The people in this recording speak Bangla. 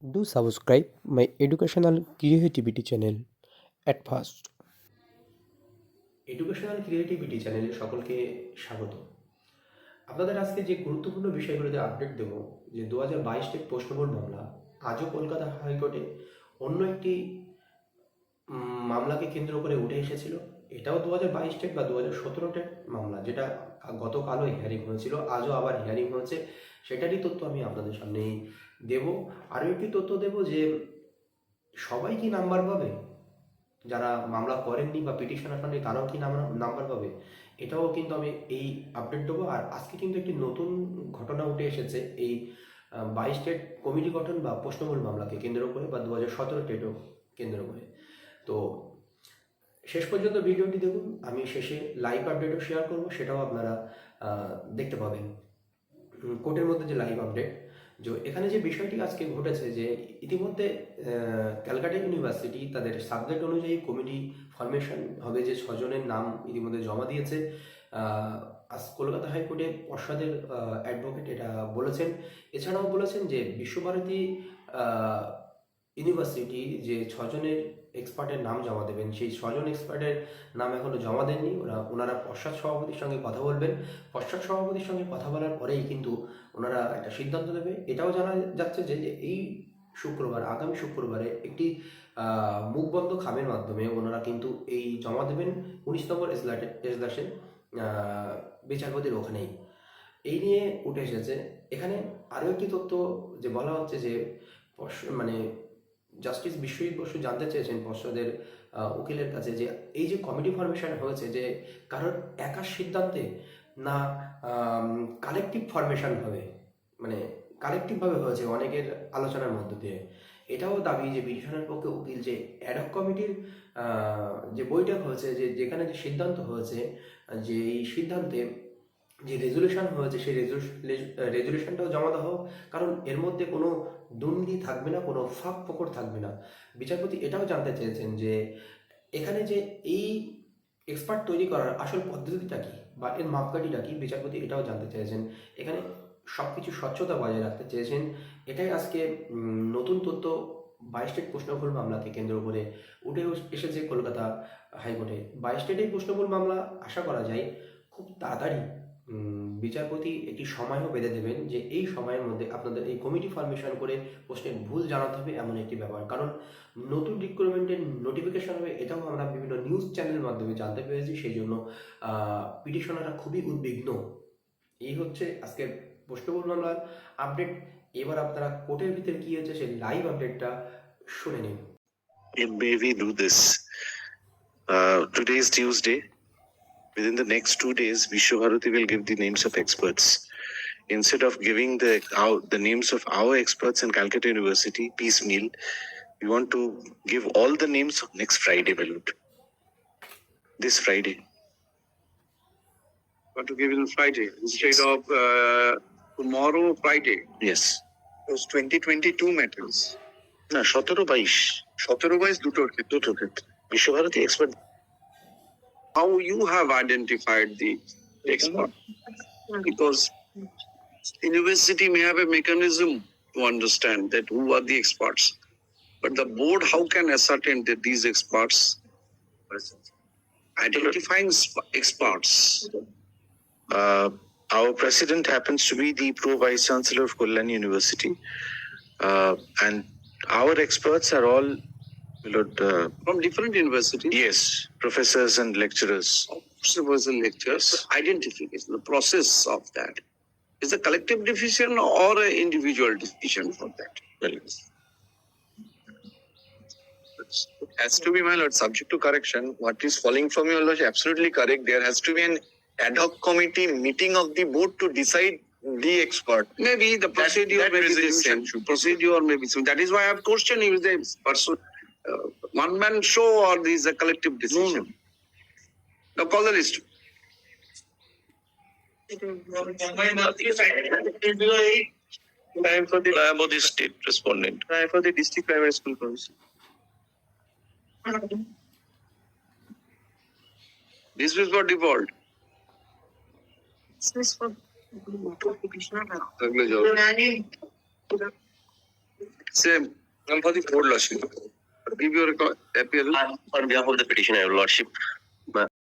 Do subscribe my educational creativity channel at first. Educational creativity চ্যানেলে সকলকে স্বাগত। আপনাদের আজকে যে গুরুত্বপূর্ণ বিষয়গুলোতে আপডেট দেব, যে 2022 টেট প্রশ্নবোর্ড মামলা আজও কলকাতা হাইকোর্টে অন্য একটি মামলাকে কেন্দ্র করে উঠে এসেছিল। এটাও 2022 টেট বা 2017 টেট মামলা, যেটা গতকালও হিয়ারিং হয়েছিল, আজও আবার হিয়ারিং হয়েছে। সেটারই তথ্য আমি আপনাদের সামনেই দেব। আরও একটি তথ্য দেব যে সবাই কি নাম্বার পাবে, যারা মামলা করেননি বা পিটিশন আসাননি তারাও কি নাম্বার পাবে, এটাও কিন্তু আমি এই আপডেট দেবো। আর আজকে কিন্তু একটি নতুন ঘটনা উঠে এসেছে এই 22 টেট কমিটি গঠন বা প্রশ্নমূল মামলাকে কেন্দ্র করে, বা 2017 টেটও কেন্দ্র করে। তো শেষ পর্যন্ত ভিডিওটি দেখুন, আমি শেষে লাইভ আপডেটও শেয়ার করব, সেটাও আপনারা দেখতে পাবেন। কোর্টের মধ্যে যে লাইভ আপডেট, যে এখানে যে বিষয়টি আজকে ঘটেছে, যে ইতিমধ্যে ক্যালকাটা ইউনিভার্সিটি তাদের সাবজেক্ট অনুযায়ী কমিটি ফরমেশন হবে, যে 6 জনের নাম ইতিমধ্যে জমা দিয়েছে। আজ কলকাতা হাইকোর্টে পর্ষদের অ্যাডভোকেট এটা বলেছেন। এছাড়াও বলেছেন যে বিশ্বভারতী ইউনিভার্সিটি যে 6 জনের এক্সপার্টের নাম জমা দেবেন, সেই 6 জন এক্সপার্টের নাম এখনো জমা দেননি। ওনারা পশ্চাৎ সভাপতির সঙ্গে কথা বলবেন। পশ্চাৎ সভাপতির সঙ্গে কথা বলার পরেই কিন্তু ওনারা একটা সিদ্ধান্ত নেবে। এটাও জানা যাচ্ছে যে এই শুক্রবার, আগামী শুক্রবারে একটি মুখবন্ধ খামের মাধ্যমে ওনারা কিন্তু এই জমা দেবেন 19 নম্বর এজলাসে বিচারপতির ওখানেই। এই নিয়ে উঠে এসেছে। এখানে আরও একটি তথ্য যে বলা হচ্ছে যে মানে জাস্টিস বিশ্বজিৎ বসু জানতে চেয়েছেন পর্ষদের উকিলের কাছে, যে এই যে কমিটি ফরমেশন হয়েছে, যে কারোর একার সিদ্ধান্তে না কালেকটিভ ফরমেশন হবে, মানে কালেকটিভভাবে হয়েছে অনেকের আলোচনার মধ্য দিয়ে। এটাও দাবি যে পিটিশনের পক্ষে উকিল, যে অ্যাডহক কমিটির যে বৈঠক হয়েছে, যে যেখানে যে সিদ্ধান্ত হয়েছে, যে এই সিদ্ধান্তে যে রেজুলেশন হয়েছে, সেই রেজুলেশনটাও জমা দেওয়া হোক, কারণ এর মধ্যে কোনো দুর্নীতি থাকবে না, কোনো ফাঁক ফোকর থাকবে না। বিচারপতি এটাও জানতে চেয়েছেন যে এখানে যে এই এক্সপার্ট তৈরি করার আসল পদ্ধতিটা কি বা এর মাপকাঠিটা কি, বিচারপতি এটাও জানতে চেয়েছেন। এখানে সব কিছু স্বচ্ছতা বজায় রাখতে চেয়েছেন। এটাই আজকে নতুন তথ্য 22 টেট প্রশ্নভুল মামলাকে কেন্দ্র করে উঠে এসেছে কলকাতা হাইকোর্টে। 22 টেট এই প্রশ্নভুল মামলা আশা করা যায় খুব তাড়াতাড়ি বিচারপতি একটি সময়ও বেঁধে দেবেন, যে এই সময়ের মধ্যে আপনাদের এই কমিটি ফরমেশন করে প্রশ্নের ভুল জানাতে হবে, এমন একটি ব্যাপার। কারণ নতুন রিক্রুটমেন্টের নোটিফিকেশন হবে, এটাও আমরা বিভিন্ন নিউজ চ্যানেলের মাধ্যমে জানতে পেরেছি। সেই জন্য পিটিশনাররা খুবই উদ্বিগ্ন। এই হচ্ছে আজকের প্রশ্নবোধ মামলার আপডেট। এবার আপনারা কোর্টের ভিতরে কি হচ্ছে সেই লাইভ আপডেটটা শুনে নিন। May we do this? Today is Tuesday. Within the next 2 days, Vishwabharati will give the names of experts. Instead of giving the names of our experts in Calcutta University piecemeal, we want to give all the names next Friday, Belud. This Friday. Want to give it on Friday instead of tomorrow, Friday. Yes. Those 2022 matters. না 17-22 17-22 দুটোর ক্ষেত্রে Visva Bharati expert. How you have identified the expert? Because university may have a mechanism to understand that who are the experts, but the board how can ascertain that these experts identifying experts? Our president happens to be the pro vice chancellor of Kollan University, and our experts are all From different universities. yes, professors and lecturers. Professors and lecturers. Identification, the process of that is a collective decision or an individual decision for that. Well, It has to be, my lord, subject to correction. What is falling from your lordship, absolutely correct. There has to be an ad hoc committee meeting of the board to decide the expert. Maybe the procedure that may be the resolution same. should be Procedure may be same. That is why I have questioned if the person one man show or this is a collective decision. Now call the list. Time for the Layabodi state respondent. Time for the district primary school council. This is for default. This is for petitioner. থাকলে যাও। Same. For the board, lordship. Give your appeal. On behalf of the petitioner, Your Lordship,